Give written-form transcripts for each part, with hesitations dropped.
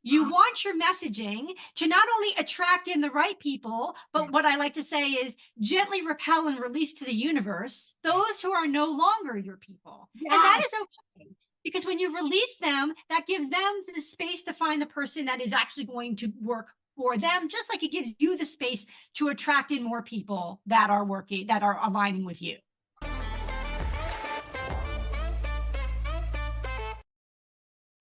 You want your messaging to not only attract in the right people, but what I like to say is gently repel and release to the universe those who are no longer your people. And that Yes. is okay. Because when you release them, that gives them the space to find the person that is actually going to work for them, just like it gives you the space to attract in more people that are working, that are aligning with you.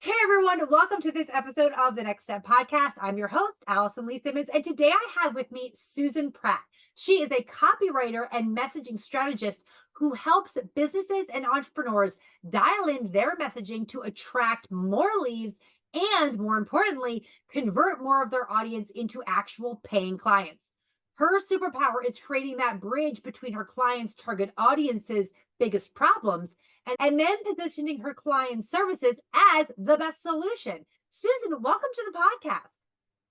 Hey everyone, welcome to this episode of the Next Step Podcast. I'm your host, Allison Lee Simmons, and today I have with me Susan Pratt. She is a copywriter and messaging strategist who helps businesses and entrepreneurs dial in their messaging to attract more leads and, more importantly, convert more of their audience into actual paying clients. Her superpower is creating that bridge between her clients' target audience's biggest problems and then positioning her clients' services as the best solution. Susan, welcome to the podcast.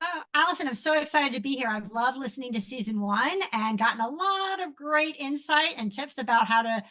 Oh, Allison, I'm so excited to be here. I've loved listening to season one and gotten a lot of great insight and tips about how to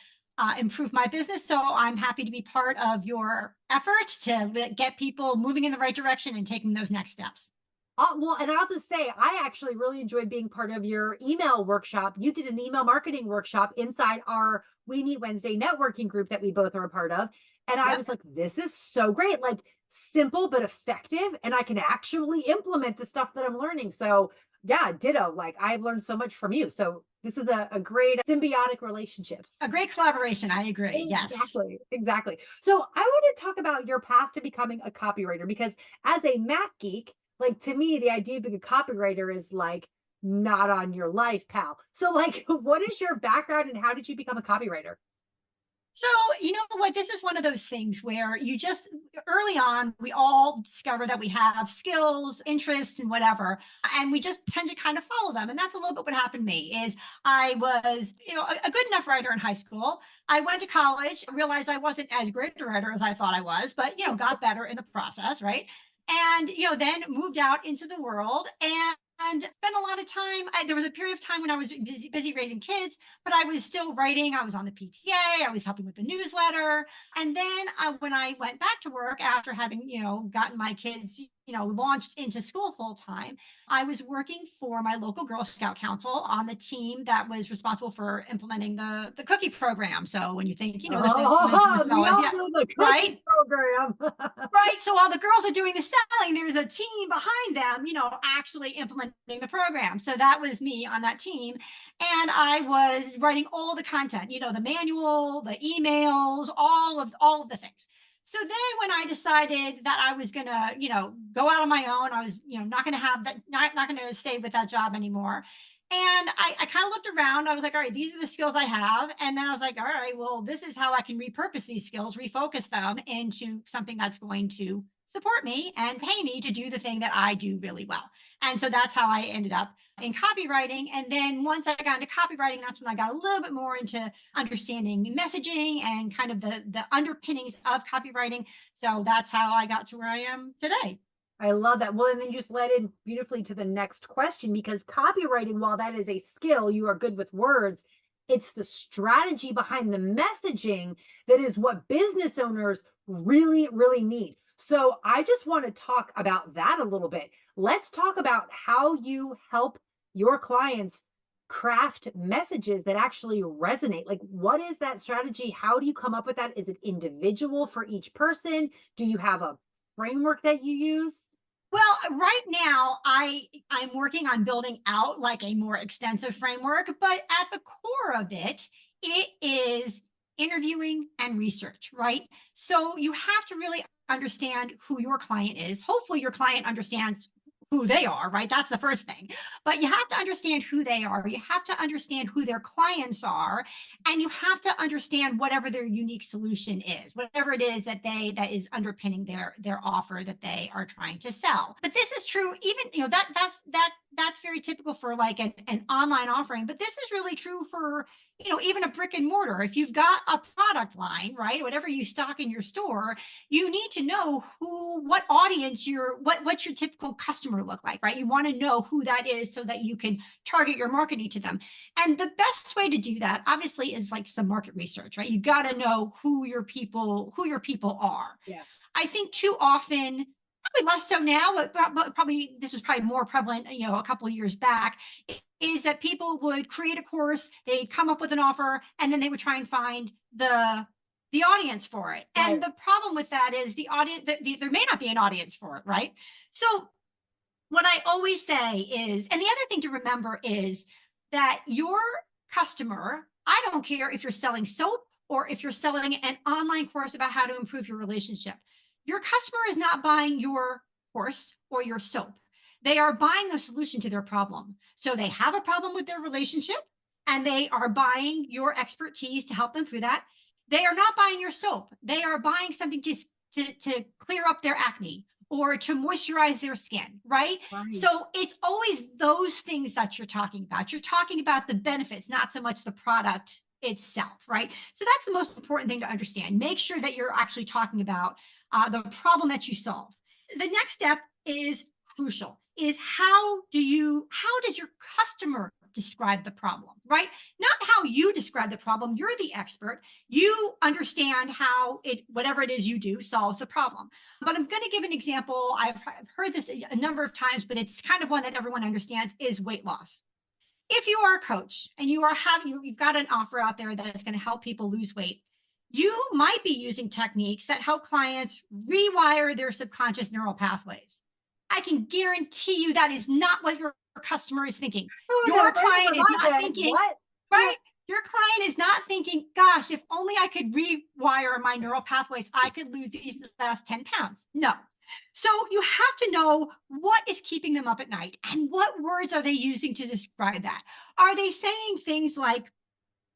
improve my business. So I'm happy to be part of your effort to get people moving in the right direction and taking those next steps. Well, and I'll just say, I actually really enjoyed being part of your email workshop. You did an email marketing workshop inside our We Meet Wednesday networking group that we both are a part of. And I was like, this is so great, like simple but effective. And I can actually implement the stuff that I'm learning. So yeah, ditto. Like I've learned so much from you. So this is a great symbiotic relationship. A great collaboration. I agree. Yes. Exactly. So I want to talk about your path to becoming a copywriter, because as a Mac geek, like to me, the idea of being a copywriter is like not on your life, pal. So like, what is your background and how did you become a copywriter? So, you know what? This is one of those things where you just early on, we all discover that we have skills, interests, and whatever, and we just tend to kind of follow them. And that's a little bit what happened to me is I was, a good enough writer in high school. I went to college, realized I wasn't as great a writer as I thought I was, but, got better in the process, right? And, then moved out into the world and spent a lot of time. There was a period of time when I was busy raising kids, but I was still writing. I was on the PTA. I was helping with the newsletter. And then when I went back to work after having, gotten my kids, launched into school full time, I was working for my local Girl Scout Council on the team that was responsible for implementing the cookie program. So when you think, the the right program. right. So while the girls are doing the selling, there's a team behind them, actually implementing the program. So that was me on that team. And I was writing all the content, the manual, the emails, all of the things. So then when I decided that I was going to, go out on my own, I was, not going to have that, not going to stay with that job anymore. And I kind of looked around. I was like, all right, these are the skills I have. And then I was like, all right, well, this is how I can repurpose these skills, refocus them into something that's going to support me and pay me to do the thing that I do really well. And so that's how I ended up in copywriting. And then once I got into copywriting, that's when I got a little bit more into understanding messaging and kind of the underpinnings of copywriting. So that's how I got to where I am today. I love that. Well, and then you just led in beautifully to the next question, because copywriting, while that is a skill, you are good with words, it's the strategy behind the messaging that is what business owners really, really need. So I just want to talk about that a little bit. Let's talk about how you help your clients craft messages that actually resonate. Like, what is that strategy? How do you come up with that? Is it individual for each person? Do you have a framework that you use? Well, right now I'm working on building out like a more extensive framework, but at the core of it, it is interviewing and research, right? So you have to really understand who your client is. Hopefully your client understands who they are, right? That's the first thing. But you have to understand who they are. You have to understand who their clients are, and you have to understand whatever their unique solution is, whatever it is that is underpinning their offer that they are trying to sell. But this is true even, that's very typical for like an online offering, but this is really true for even a brick and mortar. If you've got a product line, right, whatever you stock in your store, you need to know what audience what's your typical customer look like, right? You want to know who that is so that you can target your marketing to them. And the best way to do that, obviously, is like some market research, right? You got to know who your people are. Yeah. I think too often probably less so now, but probably this was probably more prevalent, a couple of years back, is that people would create a course, they'd come up with an offer, and then they would try and find the audience for it. Right. And the problem with that is the audience, there may not be an audience for it, right? So what I always say is, and the other thing to remember is that your customer, I don't care if you're selling soap or if you're selling an online course about how to improve your relationship. Your customer is not buying your course or your soap. They are buying the solution to their problem. So they have a problem with their relationship and they are buying your expertise to help them through that. They are not buying your soap. They are buying something to clear up their acne or to moisturize their skin, right? Right. So it's always those things that you're talking about. You're talking about the benefits, not so much the product itself, right? So that's the most important thing to understand. Make sure that you're actually talking about the problem that you solve. The next step is crucial, is how does your customer describe the problem, right? Not how you describe the problem. You're the expert. You understand how whatever it is you do solves the problem. But I'm going to give an example. I've heard this a number of times, but it's kind of one that everyone understands, is weight loss. If you are a coach and you've got an offer out there that's going to help people lose weight, you might be using techniques that help clients rewire their subconscious neural pathways. I can guarantee you that is not what your customer is thinking. Your client is not thinking, what? right? Your client is not thinking, gosh, if only I could rewire my neural pathways, I could lose these last 10 pounds. No. So you have to know what is keeping them up at night and what words are they using to describe that. Are they saying things like,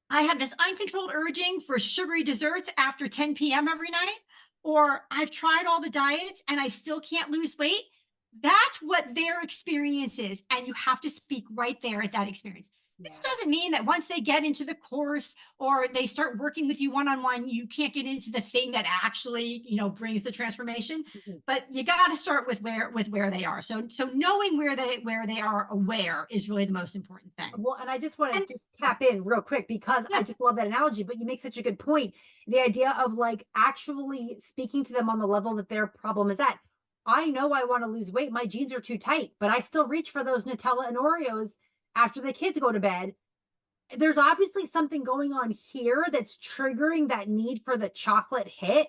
I have this uncontrolled urging for sugary desserts after 10 p.m. every night, or I've tried all the diets and I still can't lose weight? That's what their experience is. And you have to speak right there at that experience. This doesn't mean that once they get into the course or they start working with you one-on-one, you can't get into the thing that actually, brings the transformation. Mm-hmm. But you got to start with where they are. So knowing where they are aware is really the most important thing. Well, and I just want to just tap in real quick because I just love that analogy, but you make such a good point. The idea of like actually speaking to them on the level that their problem is at. I know I want to lose weight. My jeans are too tight, but I still reach for those Nutella and Oreos after the kids go to bed. There's obviously something going on here that's triggering that need for the chocolate hit.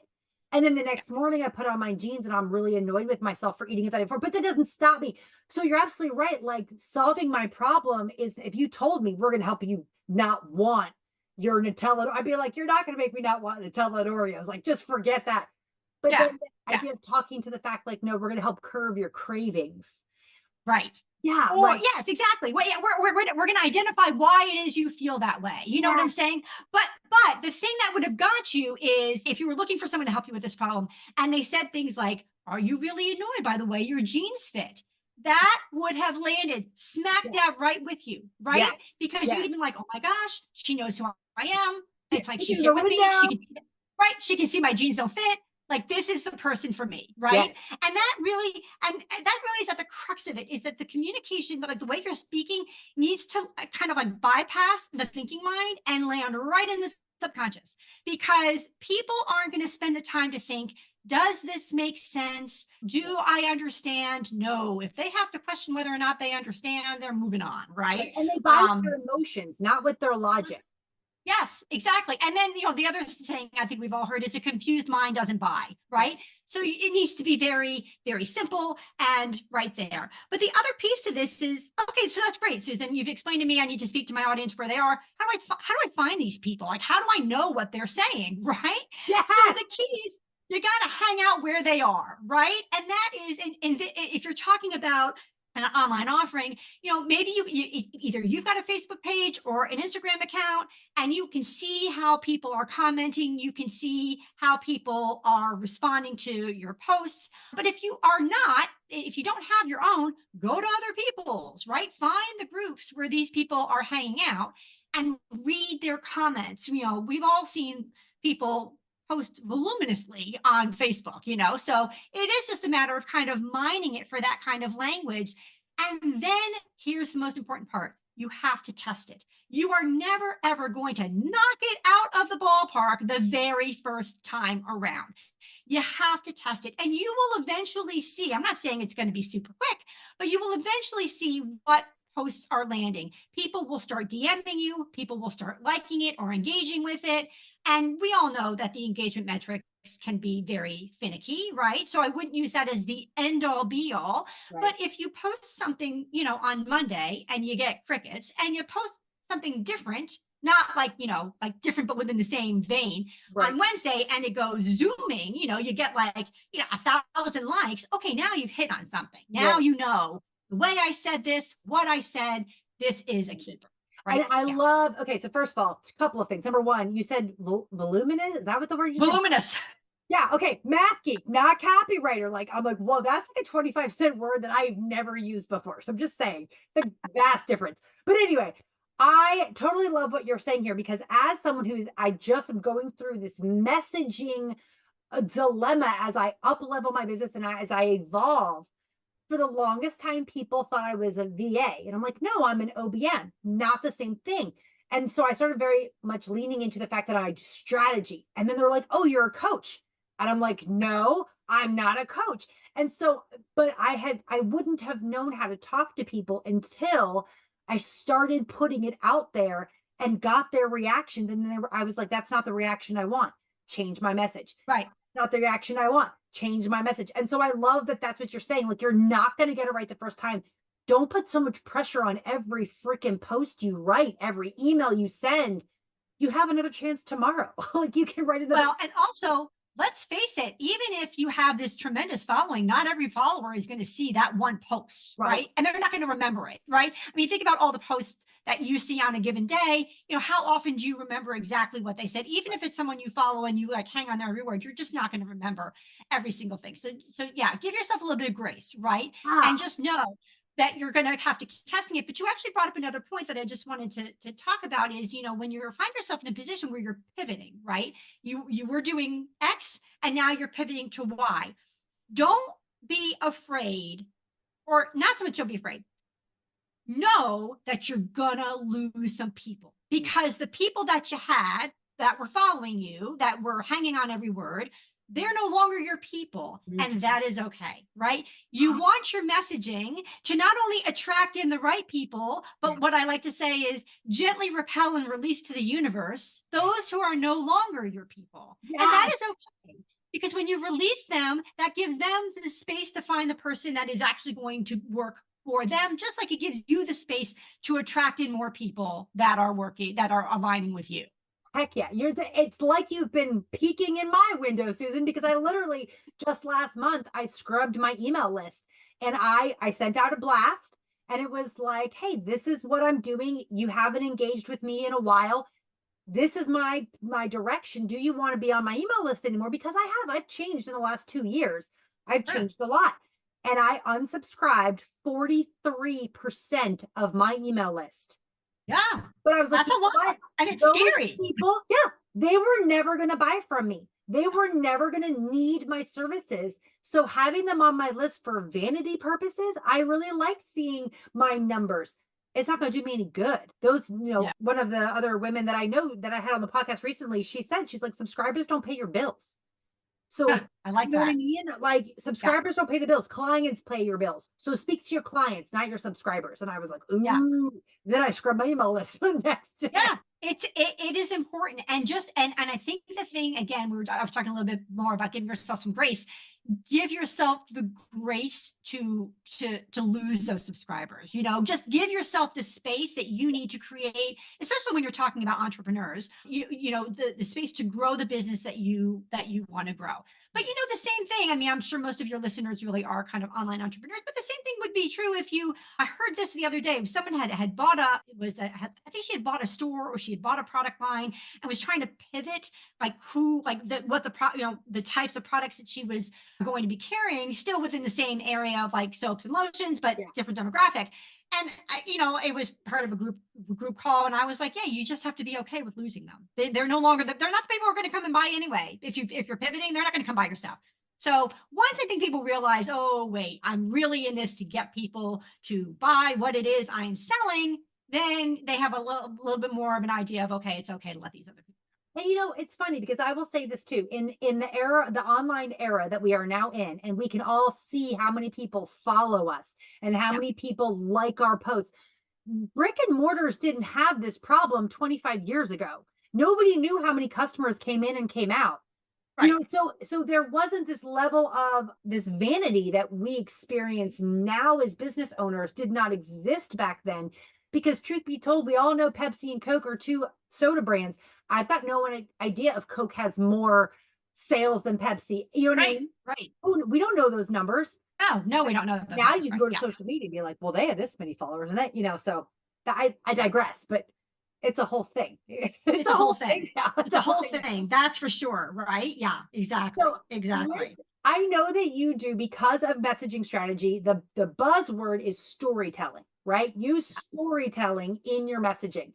And then the next morning I put on my jeans and I'm really annoyed with myself for eating it that day before, but that doesn't stop me. So you're absolutely right. Like solving my problem is if you told me we're going to help you not want your Nutella, I'd be like, you're not going to make me not want Nutella and Oreos. Like, just forget that. But then the idea of talking to the fact, like, no, we're going to help curb your cravings. Right. Yeah. Or yes, exactly. Well, yeah, we're going to identify why it is you feel that way. You know what I'm saying? But the thing that would have got you is if you were looking for someone to help you with this problem and they said things like, are you really annoyed by the way your jeans fit? That would have landed smack dab right with you, right? Yes. Because you'd have been like, oh my gosh, she knows who I am. It's like she's can here go with me. down. She can see that, right? She can see my jeans don't fit. Like, this is the person for me, right? And that really is at the crux of it, is that the communication, like the way you're speaking, needs to kind of like bypass the thinking mind and land right in the subconscious, because people aren't going to spend the time to think, does this make sense? Do I understand? No. If they have to question whether or not they understand, they're moving on, right? And they buy with their emotions, not with their logic. Yes, exactly. And then, the other thing I think we've all heard is a confused mind doesn't buy, right? So it needs to be very, very simple and right there. But the other piece to this is, okay, so that's great, Susan. You've explained to me I need to speak to my audience where they are. How do I find these people? Like, how do I know what they're saying, right? Yeah. So the key is you got to hang out where they are, right? And that is, if you're talking about an online offering, maybe either you've got a Facebook page or an Instagram account, and you can see how people are commenting. You can see how people are responding to your posts. But if you don't have your own, go to other people's, right? Find the groups where these people are hanging out and read their comments. We've all seen people post voluminously on Facebook, so it is just a matter of kind of mining it for that kind of language. And then here's the most important part. You have to test it. You are never, ever going to knock it out of the ballpark the very first time around. You have to test it, and you will eventually see. I'm not saying it's going to be super quick, but you will eventually see what posts are landing. People will start DMing you, people will start liking it or engaging with it. And we all know that the engagement metrics can be very finicky, right? So I wouldn't use that as the end all be all. Right. But if you post something, on Monday and you get crickets, and you post something different, not like, like different, but within the same vein Right. on Wednesday, and it goes zooming, you get like, 1,000 likes. Okay, now you've hit on something. Now Right. the way I said this, what I said, this is a keeper. And Right? I Yeah. love, okay, so first of all, a couple of things. Number one, you said voluminous. Is that what the word you said? Voluminous. Yeah. Okay. Math geek, not copywriter. Like, I'm like, whoa, that's like a 25-cent word that I've never used before. So I'm just saying it's a vast difference. But anyway, I totally love what you're saying here, because as someone I just am going through this messaging dilemma as I up level my business and as I evolve. For the longest time, people thought I was a VA. And I'm like, no, I'm an OBM, not the same thing. And so I started very much leaning into the fact that I do strategy. And then they're like, oh, you're a coach. And I'm like, no, I'm not a coach. And so, but I wouldn't have known how to talk to people until I started putting it out there and got their reactions. And then I was like, that's not the reaction I want. Change my message. Right. Not the reaction I want. Change my message. And so I love that that's what you're saying. Like, you're not going to get it right the first time. Don't put so much pressure on every freaking post you write, every email you send. You have another chance tomorrow. Like, you can write another. Well, and also, let's face it, even if you have this tremendous following, not every follower is going to see that one post, right? And they're not going to remember it, right? I mean, think about all the posts that you see on a given day. How often do you remember exactly what they said? Even if it's someone you follow and you like hang on their every word, you're just not going to remember every single thing. So yeah, give yourself a little bit of grace, right? And just know that you're going to have to keep testing it. But you actually brought up another point that I just wanted to talk about is, when you find yourself in a position where you're pivoting, right? You were doing X and now you're pivoting to Y. Don't be afraid, or not so much don't be afraid. Know that you're gonna lose some people, because the people that you had that were following you, that were hanging on every word, they're no longer your people. And that is okay, right? You want your messaging to not only attract in the right people, but what I like to say is gently repel and release to the universe those who are no longer your people. And that is okay. Because when you release them, that gives them the space to find the person that is actually going to work for them, just like it gives you the space to attract in more people that are working, that are aligning with you. Heck yeah. It's like you've been peeking in my window, Susan, because I literally just last month, I scrubbed my email list and I sent out a blast, and it was like, hey, this is what I'm doing. You haven't engaged with me in a while. This is my direction. Do you want to be on my email list anymore? Because I've changed in the last 2 years. I've changed a lot. And I unsubscribed 43% of my email list. Yeah. But I was like, that's a lot. And it's those scary. people, they were never going to buy from me. They were never going to need my services. So having them on my list for vanity purposes, I really like seeing my numbers. It's not going to do me any good. Those, one of the other women that I know that I had on the podcast recently, she's like, subscribers don't pay your bills. So I like you know that. what I mean? Like, subscribers don't pay the bills. Clients pay your bills. So speak to your clients, not your subscribers. And I was like, ooh. Then I scrubbed my email list the next day. Yeah, it is important. And I think the thing, again, I was talking a little bit more about giving yourself some grace. Give yourself the grace to lose those subscribers. Just give yourself the space that you need to create, especially when you're talking about entrepreneurs. The space to grow the business that you want to grow. But the same thing. I mean, I'm sure most of your listeners really are kind of online entrepreneurs, but the same thing would be true if I heard this the other day. If someone had bought I think she had bought a store, or she had bought a product line and was trying to pivot, the types of products that she was going to be carrying, still within the same area of like soaps and lotions, but different demographic. And it was part of a group call, and I was like, yeah, you just have to be okay with losing them. They're no longer they're not the people who are going to come and buy anyway. If you're pivoting, they're not going to come buy your stuff. So once I think people realize, oh wait, I'm really in this to get people to buy what it is I'm selling, then they have a little bit more of an idea of, okay, it's okay to let these other people And it's funny because I will say this too. In the era, the online era that we are now in, and we can all see how many people follow us and how Yep. many people like our posts. Brick and mortars didn't have this problem 25 years ago. Nobody knew how many customers came in and came out. Right. So there wasn't this level of this vanity that we experience now as business owners did not exist back then. Because truth be told, we all know Pepsi and Coke are two soda brands. I've got no idea if Coke has more sales than Pepsi. You know what I Right. mean? Right. Oh, we don't know those numbers. No, no, we But don't know those now numbers, you can right? go to Yeah. social media and be like, well, they have this many followers, and so I digress, but it's a whole thing. It's It's a a whole whole thing. thing now. It's It's a a whole whole thing now. thing. That's for sure. Right. Yeah, So exactly. Exactly. I know that you do, because of messaging strategy, the buzzword is storytelling, right? Use storytelling in your messaging.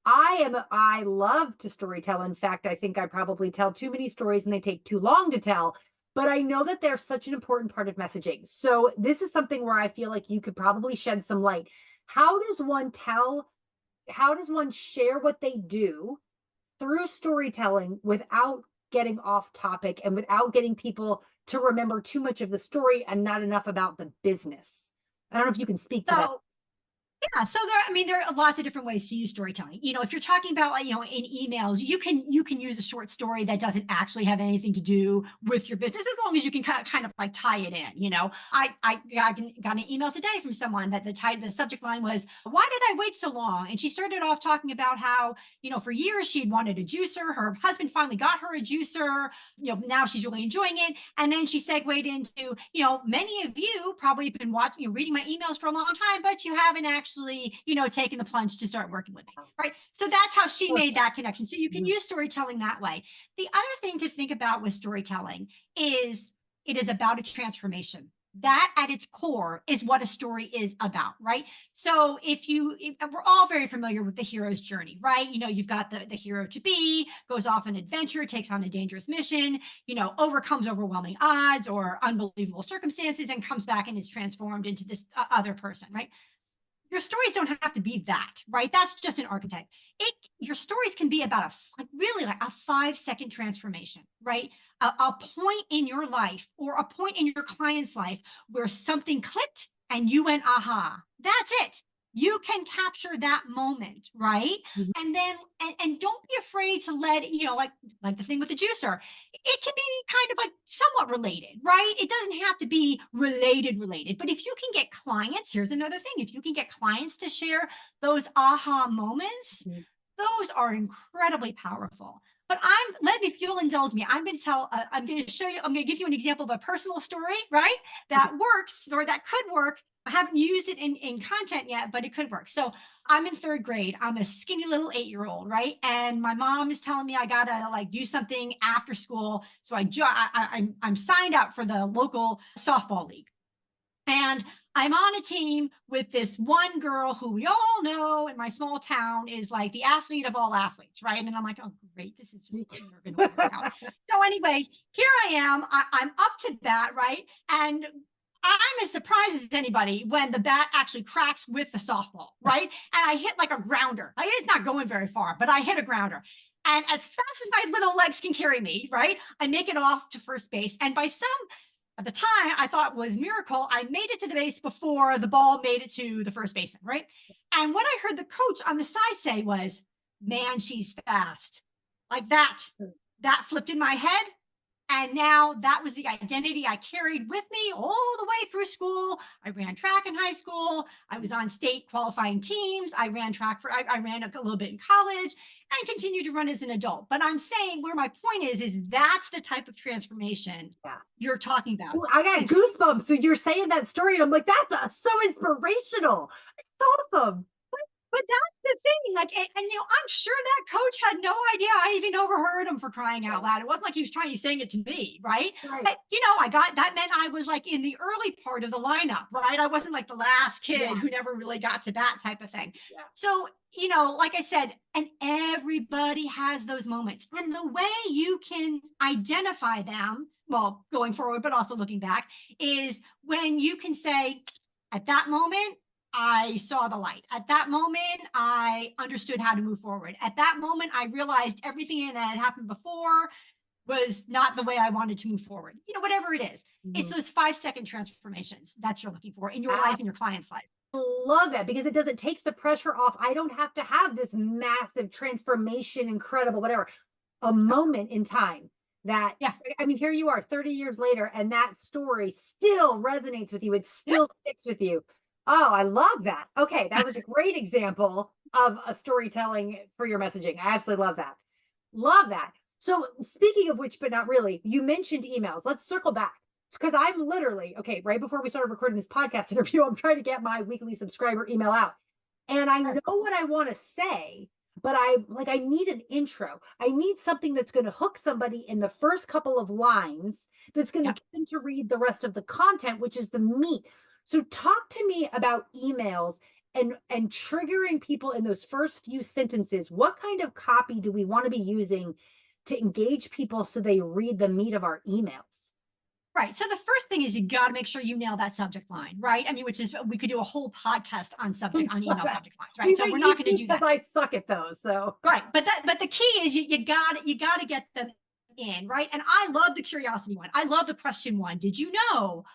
I love to storytell. In fact, I think I probably tell too many stories and they take too long to tell. But I know that they're such an important part of messaging. So this is something where I feel like you could probably shed some light. How does one tell, how does one share what they do through storytelling without getting off topic and without getting people to remember too much of the story and not enough about the business? I don't know if you can speak to that. So yeah, so there are lots of different ways to use storytelling. If you're talking about like, in emails, you can use a short story that doesn't actually have anything to do with your business, as long as you can kind of like tie it in. I got an email today from someone that the subject line was, "Why did I wait so long?" And she started off talking about how, for years she'd wanted a juicer. Her husband finally got her a juicer. Now she's really enjoying it. And then she segued into, many of you probably have been watching, reading my emails for a long time, but you haven't actually, taken the plunge to start working with me. Right. So that's how she made Perfect. that connection. So you can use storytelling that way. The other thing to think about with storytelling is it is about a transformation. That at its core is what a story is about, right? So we're all very familiar with the hero's journey, right? You've got the hero to be, goes off an adventure, takes on a dangerous mission, overcomes overwhelming odds or unbelievable circumstances and comes back and is transformed into this other person, right? Your stories don't have to be that, right? That's just an archetype. Your stories can be about really like a 5-second transformation, right? A point in your life or a point in your client's life where something clicked and you went, aha, that's it. You can capture that moment, right? Mhm. And then, and don't be afraid to let, like the thing with the juicer, it can be kind of like somewhat related, right? It doesn't have to be related, but if you can get clients, here's another thing, if you can get clients to share those aha moments, Mhm. those are incredibly powerful. But if you'll indulge me, I'm going to show you, I'm going to give you an example of a personal story, right? Okay. That works or that could work. I haven't used it in content yet, but it could work. So I'm in third grade. I'm a skinny little 8-year-old, right? And my mom is telling me I gotta like do something after school. So I'm signed up for the local softball league. And I'm on a team with this one girl who we all know in my small town is like the athlete of all athletes, right? And I'm like, oh, great, this is just never going to work out. So anyway, here I am. I'm up to bat, right? And I'm as surprised as anybody when the bat actually cracks with the softball, right? And I hit like a grounder. Like, it's not going very far, but I hit a grounder. And as fast as my little legs can carry me, right? I make it off to first base. And by some at the time I thought was miracle, I made it to the base before the ball made it to the first baseman, right? And what I heard the coach on the side say was, "Man, she's fast." Like that. That flipped in my head. And now that was the identity I carried with me all the way through school. I ran track in high school. I was on state qualifying teams. I ran track I ran a little bit in college and continued to run as an adult. But I'm saying where my point is that's the type of transformation Yeah. you're talking about. Ooh, I got And goosebumps. So you're saying that story, and I'm like, that's so inspirational. It's awesome. But that's the thing, like, I'm sure that coach had no idea I even overheard him, for crying out loud. It wasn't like he was trying to saying it to me, right? Right. But I got that meant I was like in the early part of the lineup, right? I wasn't like the last kid Yeah. who never really got to bat type of thing. Yeah. So, like I said, and everybody has those moments. And the way you can identify them, well, going forward, but also looking back, is when you can say, at that moment, I saw the light. At that moment, I understood how to move forward. At that moment, I realized everything that had happened before was not the way I wanted to move forward. Whatever it is, it's Mhm. those 5-second transformations that you're looking for in your I life and your client's life. love that because it doesn't takes the pressure off. I don't have to have this massive transformation, incredible, whatever. A Yeah. moment in time that, Yeah. I mean, here you are 30 years later, and that story still resonates with you. It Yeah. still sticks with you. Oh, I love that. Okay, that was a great example of a storytelling for your messaging. I absolutely love that. Love that. So, speaking of which, but not really, you mentioned emails. Let's circle back because I'm literally, okay, right before we started recording this podcast interview, I'm trying to get my weekly subscriber email out. And I know Sure. what I want to say, but I need an intro. I need something that's going to hook somebody in the first couple of lines that's going to Yeah. get them to read the rest of the content, which is the meat. So talk to me about emails and triggering people in those first few sentences. What kind of copy do we want to be using to engage people so they read the meat of our emails? Right. So the first thing is you got to make sure you nail that subject line, right? I mean, which is we could do a whole podcast on email subject lines, We right? So might we're need not going to to do because that. I suck at those. So Right. But the key is you got to get them in, right? And I love the curiosity one. I love the question one. Did you know?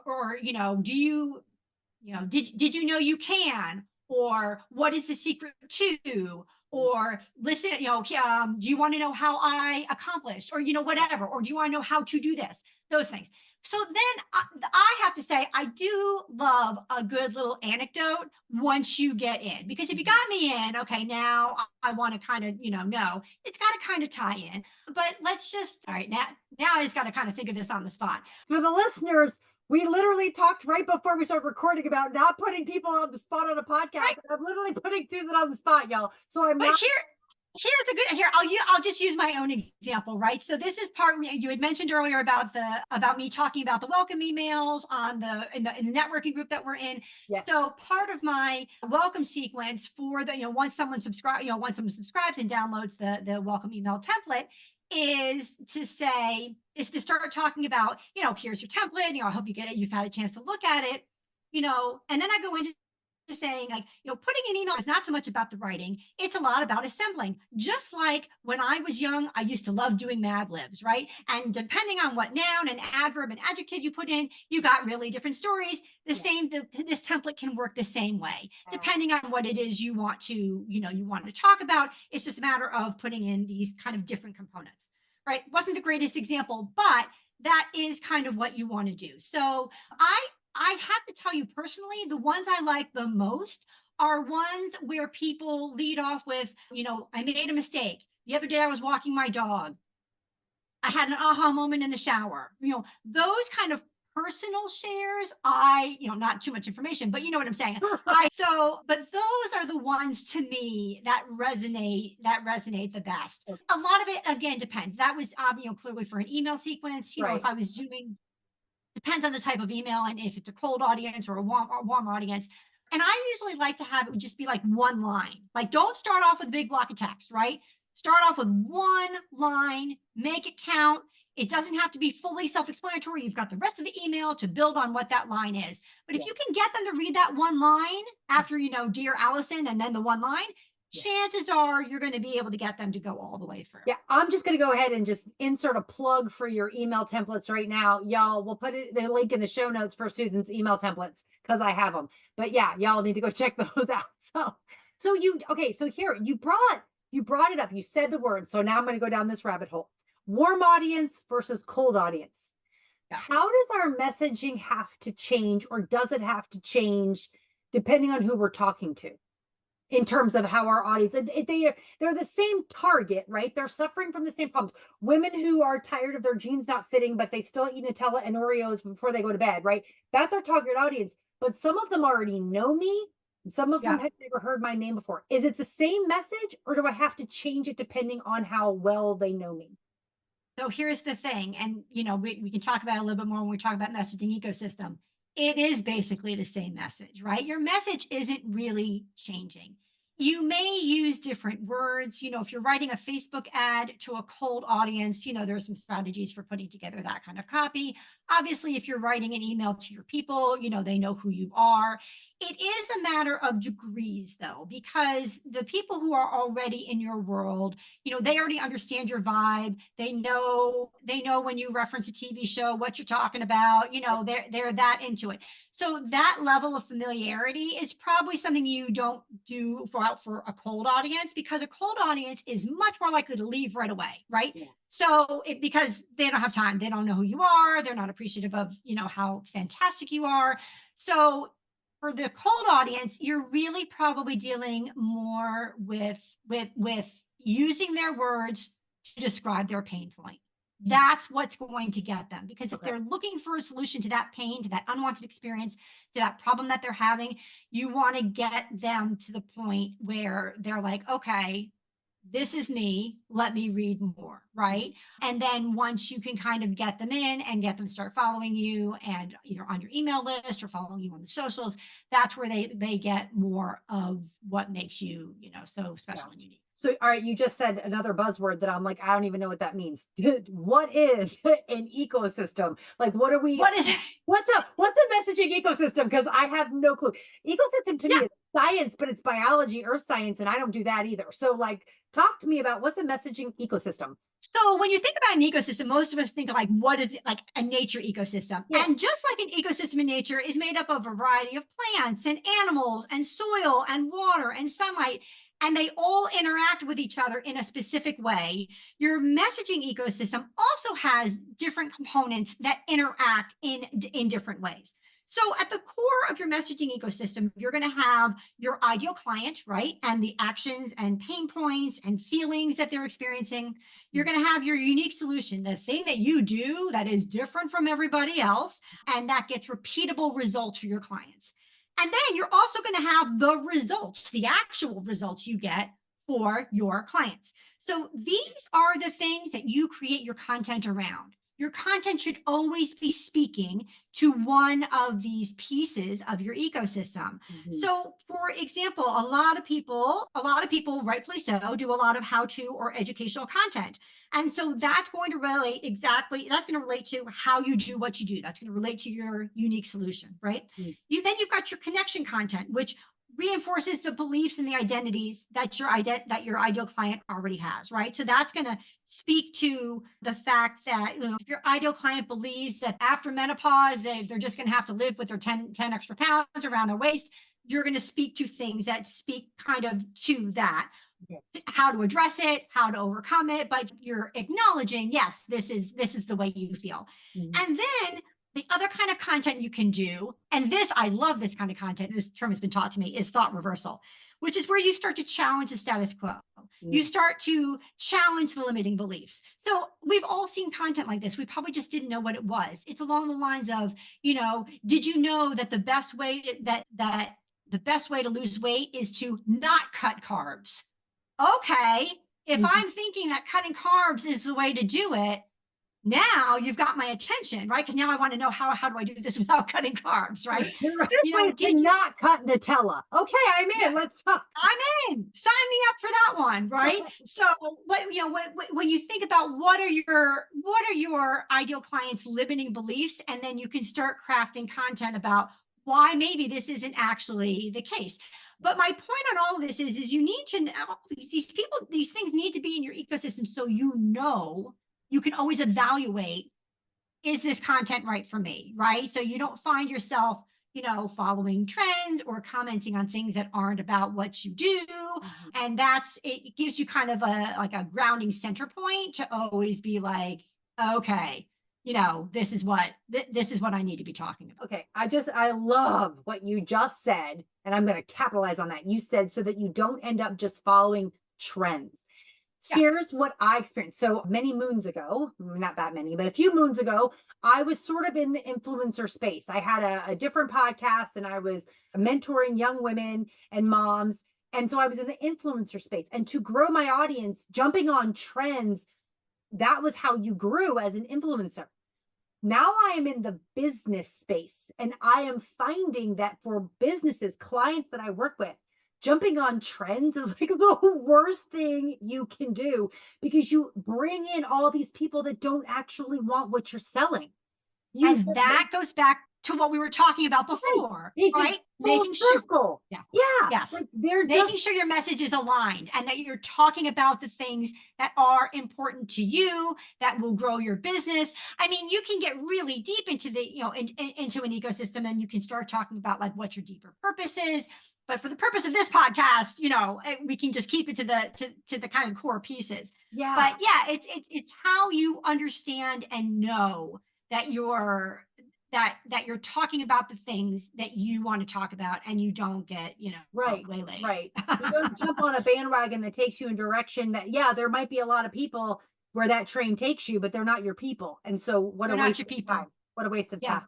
Or do did you know you can? Or what is the secret to? Or listen, do you want to know how I accomplished? Or, whatever. Or do you want to know how to do this? Those things. So then I have to say, I do love a good little anecdote once you get in, because if you Mhm. got me in, okay, now I want to kind of, know it's got to kind of tie in. But let's just, all right, now I just got to kind of think of this on the spot. For the listeners, we literally talked right before we started recording about not putting people on the spot on a podcast. Right. I'm literally putting Susan on the spot, y'all. So I'm But not. here's a good here. I'll just use my own example, right? So this is part you had mentioned earlier about me talking about the welcome emails on in the networking group that we're in. Yes. So part of my welcome sequence for the once someone subscribes and downloads the welcome email template is to start talking about, here's your template, I hope you get it, you've had a chance to look at it, and then I go into saying, like, putting an email is not so much about the writing, it's a lot about assembling. Just like when I was young, I used to love doing mad libs, right? And depending on what noun and adverb and adjective you put in, you got really different stories. Yes. This template can work the same way Uh, depending on what it is you want to talk about. It's just a matter of putting in these kind of different components, right? Wasn't the greatest example, but that is kind of what you want to do. So I have to tell you personally, the ones I like the most are ones where people lead off with, I made a mistake. The other day I was walking my dog. I had an aha moment in the shower. Those kind of personal shares, not too much information, but you know what I'm saying. But those are the ones to me that resonate the best. A lot of it again depends. That was clearly for an email sequence. right. If I was doing depends on the type of email and if it's a cold audience or a warm audience. And I usually like to have it just be like one line. Like, don't start off with a big block of text, right? Start off with one line, make it count. It doesn't have to be fully self-explanatory. You've got the rest of the email to build on what that line is. But if Yeah. you can get them to read that one line after, dear Allison, and then the one line, Yeah. chances are you're going to be able to get them to go all the way through. Yeah, I'm just going to go ahead and just insert a plug for your email templates right now. Y'all, we'll put the link in the show notes for Susan's email templates because I have them. But yeah, y'all need to go check those out. Okay, so here you brought it up. You said the word. So now I'm going to go down this rabbit hole. Warm audience versus cold audience. Yeah. How does our messaging have to change, or does it have to change depending on who we're talking to? In terms of how our audience, they're the same target, right? They're suffering from the same problems. Women who are tired of their jeans not fitting, but they still eat Nutella and Oreos before they go to bed, right? That's our target audience. But some of them already know me. Some of them Yeah. have never heard my name before. Is it the same message, or do I have to change it depending on how well they know me? So here's the thing, and we can talk about it a little bit more when we talk about messaging ecosystem. It is basically the same message, right? Your message isn't really changing. you may use different words. If you're writing a Facebook ad to a cold audience, there's some strategies for putting together that kind of copy. Obviously, if you're writing an email to your people, they know who you are. It is a matter of degrees, though, because the people who are already in your world, they already understand your vibe. They know when you reference a TV show, what you're talking about. They're that into it. So that level of familiarity is probably something you don't do for a cold audience, because a cold audience is much more likely to leave right away, right? Yeah. So because they don't have time, they don't know who you are, they're not appreciative of, how fantastic you are. So for the cold audience, you're really probably dealing more with using their words to describe their pain point. That's what's going to get them, because if Okay. they're looking for a solution to that pain, to that unwanted experience, to that problem that they're having, you want to get them to the point where they're like, okay, this is me, let me read more, right? And then once you can kind of get them in and get them to start following you, and either on your email list or following you on the socials, that's where they get more of what makes you, so special and unique. So, all right, you just said another buzzword that I'm like, I don't even know what that means. What is an ecosystem? Like, what are we? What is it? What's a messaging ecosystem? Because I have no clue. Ecosystem to me is science, but it's biology, earth science, and I don't do that either. So, like, talk to me about what's a messaging ecosystem. So when you think about an ecosystem, most of us think of like, what is it, like a nature ecosystem? Yeah. And just like an ecosystem in nature is made up of a variety of plants and animals and soil and water and sunlight, and they all interact with each other in a specific way. Your messaging ecosystem also has different components that interact in different ways. So at the core of your messaging ecosystem, you're going to have your ideal client, right? And the actions and pain points and feelings that they're experiencing. You're going to have your unique solution, the thing that you do that is different from everybody else, and that gets repeatable results for your clients. And then you're also going to have the results, the actual results you get for your clients. So these are the things that you create your content around. Your content should always be speaking to one of these pieces of your ecosystem. So, for example, a lot of people, rightfully so, do a lot of how-to or educational content. And so that's going to relate to how you do what you do. That's going to relate to your unique solution, right? You've got your connection content, which reinforces the beliefs and the identities that your ideal client already has, right? So that's going to speak to the fact that if your ideal client believes that after menopause they're just going to have to live with their 10 extra pounds around their waist, you're going to speak to things that speak kind of to that. How to address it, how to overcome it, but you're acknowledging, yes, this is the way you feel. And then the other kind of content you can do, and I love this kind of content, this term has been taught to me, is thought reversal, which is where you start to challenge the status quo. You start to challenge the limiting beliefs. So we've all seen content like this. We probably just didn't know what it was. It's along the lines of, did you know that the best way to lose weight is to not cut carbs? Okay, if I'm thinking that cutting carbs is the way to do it, now you've got my attention, right? Because now I want to know how do I do this without cutting carbs, right? This way to not cut Nutella. Okay, I'm in. Let's talk. I'm in. Sign me up for that one, right? So when you think about what are your ideal clients' limiting beliefs, and then you can start crafting content about why maybe this isn't actually the case. But my point on all of this is you need to know these things need to be in your ecosystem, so you can always evaluate, is this content right for me, right? So you don't find yourself, following trends or commenting on things that aren't about what you do. And it gives you kind of a grounding center point to always be like, okay, this is what I need to be talking about. Okay, I love what you just said, and I'm going to capitalize on that. You said so that you don't end up just following trends. Here's what I experienced. So many moons ago, not that many, but a few moons ago, I was sort of in the influencer space. I had a different podcast, and I was mentoring young women and moms. And so I was in the influencer space. And to grow my audience, jumping on trends, that was how you grew as an influencer. Now I am in the business space, and I am finding that for businesses, clients that I work with, jumping on trends is like the worst thing you can do because you bring in all these people that don't actually want what you're selling. You And that goes back to what we were talking about right. before, It's just right? full Making sure, circle. yeah, Yeah. yes, Like they're just making sure your message is aligned and that you're talking about the things that are important to you, that will grow your business. I mean, you can get really deep into the, into an ecosystem, and you can start talking about like what your deeper purpose is. But for the purpose of this podcast, we can just keep it to the kind of core pieces. yeah. But yeah, it's how you understand and know that you're talking about the things that you want to talk about, and you don't get Right, waylaid. right. You don't jump on a bandwagon that takes you in direction that, yeah, there might be a lot of people where that train takes you, but they're not your people. And so what They're a not waste your of time. people. What a waste of Yeah, time.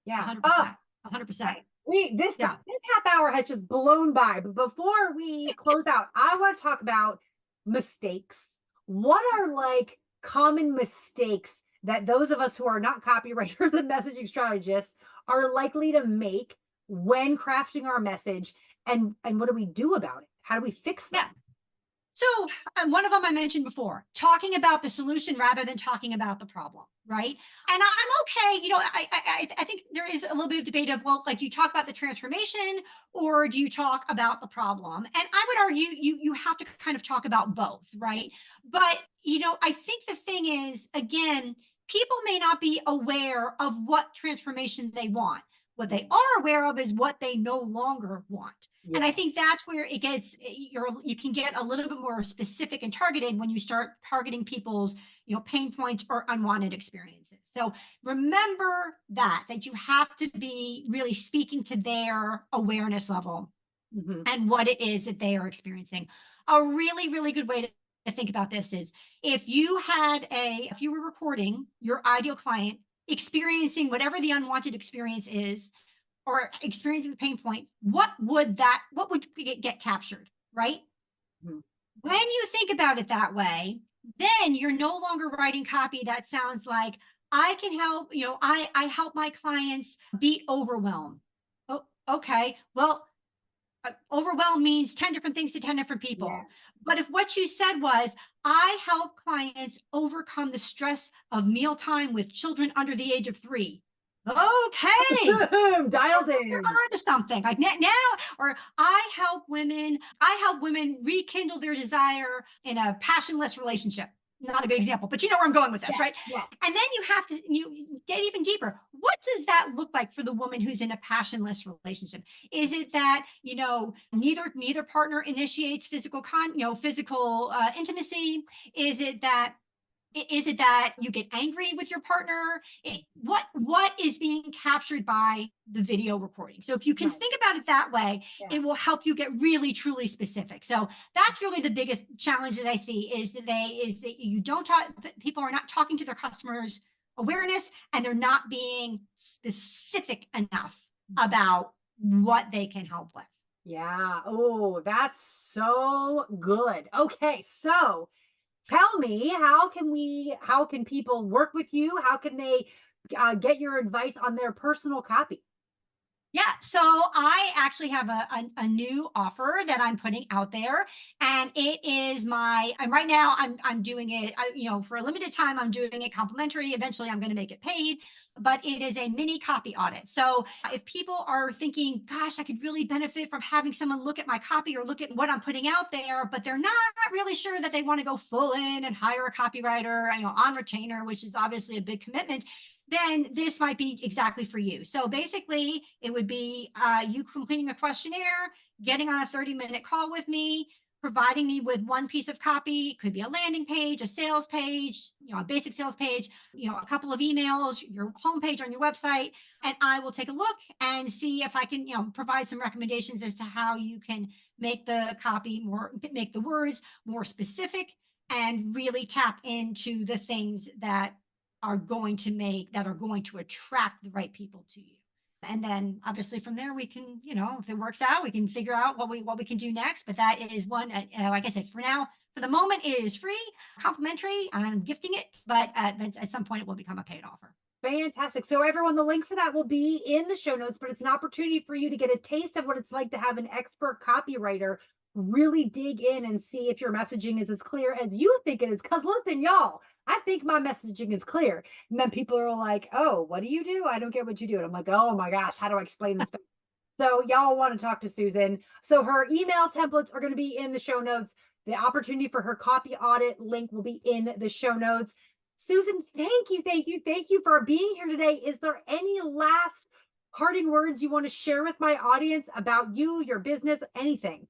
Yeah. Oh, 100%, 100%. okay. We Yeah. this half hour has just blown by. But before we close out, I want to talk about mistakes. What are like common mistakes that those of us who are not copywriters and messaging strategists are likely to make when crafting our message, and what do we do about it? How do we fix Yeah. them? So one of them I mentioned before, talking about the solution rather than talking about the problem, right? And I'm okay. I think there is a little bit of debate of, well, like, do you talk about the transformation or do you talk about the problem? And I would argue you have to kind of talk about both, right? But I think the thing is, again, people may not be aware of what transformation they want. What they are aware of is what they no longer want. And I Yeah. think that's where it gets, you can get a little bit more specific and targeted when you start targeting people's, pain points or unwanted experiences. So remember that you have to be really speaking to their awareness level Hmm. and what it is that they are experiencing. A really, really good way to think about this is if you were recording your ideal client experiencing whatever the unwanted experience is, or experiencing the pain point, what would get captured, right? Hmm. When you think about it that way, then you're no longer writing copy that sounds like, I can help, I help my clients beat overwhelm. Oh, okay. Well, overwhelm means 10 different things to 10 different people. Yes. But if what you said was, I help clients overcome the stress of mealtime with children under the age of 3. Okay, Dialed you're in. on to something. Like now, or I help women rekindle their desire in a passionless relationship. Not a good example, but you know where I'm going with this, Yes. right? Yes. And then you have to get even deeper. What does that look like for the woman who's in a passionless relationship? Is it that neither partner initiates physical intimacy? Is it that you get angry with your partner? What is being captured by the video recording? So if you can Right. think about it that way, Yeah. it will help you get really truly specific. So that's really the biggest challenge that I see is that you don't talk, people are not talking to their customers awareness, and they're not being specific enough about what they can help with. Yeah. Oh, that's so good. Okay. So tell me, how can people work with you? How can they get your advice on their personal copy? Yeah, so I actually have a new offer that I'm putting out there, and it is I'm right now I'm doing it, for a limited time. I'm doing it complimentary. Eventually, I'm going to make it paid, but it is a mini copy audit. So if people are thinking, "Gosh, I could really benefit from having someone look at my copy or look at what I'm putting out there," but they're not really sure that they want to go full in and hire a copywriter, on retainer, which is obviously a big commitment, then this might be exactly for you. So basically, it would be you completing a questionnaire, getting on a 30-minute call with me, providing me with one piece of copy. It could be a landing page, a sales page, a basic sales page, a couple of emails, your homepage on your website, and I will take a look and see if I can, provide some recommendations as to how you can make the words more specific, and really tap into the things that are going to attract the right people to you. And then obviously from there we can, if it works out, we can figure out what we can do next. But that is one, like I said, for now, for the moment, it is free, complimentary. I'm gifting it, but at some point it will become a paid offer. Fantastic. So everyone, the link for that will be in the show notes, but it's an opportunity for you to get a taste of what it's like to have an expert copywriter really dig in and see if your messaging is as clear as you think it is. Because listen, y'all, I think my messaging is clear. And then people are like, oh, what do you do? I don't get what you do. And I'm like, oh my gosh, how do I explain this? So y'all want to talk to Susan. So her email templates are going to be in the show notes. The opportunity for her copy audit link will be in the show notes. Susan, thank you for being here today. Is there any last parting words you want to share with my audience about you, your business, anything?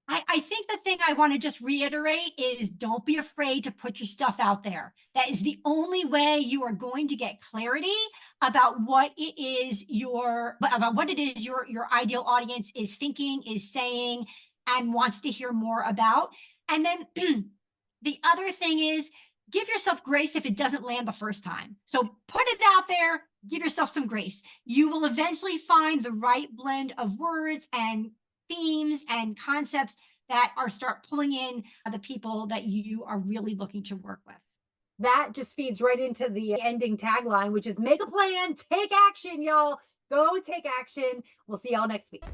I think the thing I want to just reiterate is don't be afraid to put your stuff out there. That is the only way you are going to get clarity about what it is your ideal audience is thinking, is saying, and wants to hear more about. And then the other thing is give yourself grace if it doesn't land the first time. So put it out there, give yourself some grace. You will eventually find the right blend of words and themes and concepts that are start pulling in the people that you are really looking to work with. That just feeds right into the ending tagline, which is make a plan, take action, y'all. Go take action. We'll see y'all next week.